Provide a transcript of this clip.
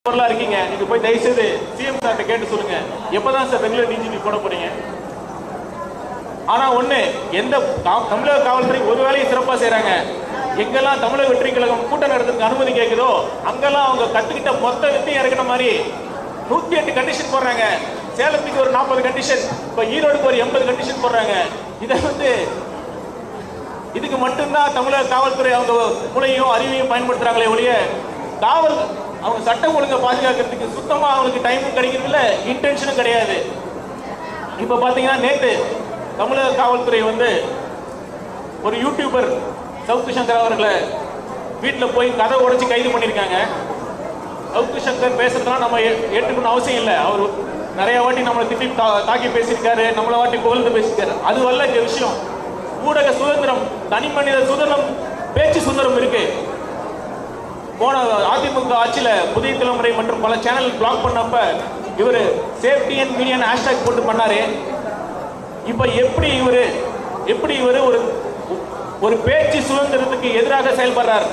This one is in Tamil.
இருக்கீங்க, நீங்க போய் தயவுசெய்து சிஎம் சார்ட்ட கேட்டு சொல்லுங்க, எப்பதான் சார் ரெகுலர் டிஜிபி போட போறீங்க? ஆனா ஒண்ணு, எந்த தமிழக காவல்துறை ஒரு வேலையை சிறப்பா செய்யறாங்க. எங்கெல்லாம் தமிழக வெற்றி கழகம் கூட்டம் நடத்துறதுக்கு அனுமதி கேட்குதோ அங்கெல்லாம் அவங்க கத்துக்கிட்ட மொத்த வித்தையும் இறக்கின மாதிரி 108 கண்டிஷன் போடுறாங்க. சேலத்துக்கு ஒரு 40 கண்டிஷன், இப்ப ஈரோடுக்கு ஒரு 80 கண்டிஷன் போடுறாங்க. இதை இதுக்கு மட்டும்தான் தமிழக காவல்துறை அவங்க மூளையும் அறிவையும் பயன்படுத்துறாங்களே ஒழிய காவல் அவங்க சட்டம் ஒழுங்கை பாதுகாக்கிறதுக்கு சுத்தமா அவங்களுக்கு டைமும் கிடைக்கிறது இல்ல, இன்டென்ஷனும் கிடையாது. இப்ப பாத்தீங்கன்னா நேற்று தமிழக காவல்துறை ஒரு யூடியூபர் சவுக்கு சங்கர் அவர்களை வீட்டில் போய் கதை உடைச்சு கைது பண்ணியிருக்காங்க. சவுக்கு சங்கர் பேசுறதுலாம் நம்ம ஏற்றுக்கணும் அவசியம் இல்லை. அவர் நிறைய வாட்டி நம்மளை திட்டி தாக்கி பேசியிருக்காரு, நம்மளை வாட்டி புகழ்ந்து பேசியிருக்காரு. அது வரல இந்த விஷயம். ஊடக சுதந்திரம், தனி மனித சுதந்திரம், பேச்சு சுதந்திரம் இருக்கு. போன அதிமுக ஆட்சியில புதிய தலைமுறை மற்றும் பல சேனல் பிளாக் பண்ணப்ப இவரு சேஃப்டி அண்ட் மீடியா ஹேஷ்டாக் போட்டு பண்ணாரு. இப்ப எப்படி இவரு ஒரு பேச்சு சுதந்திரத்துக்கு எதிராக செயல்படுறார்?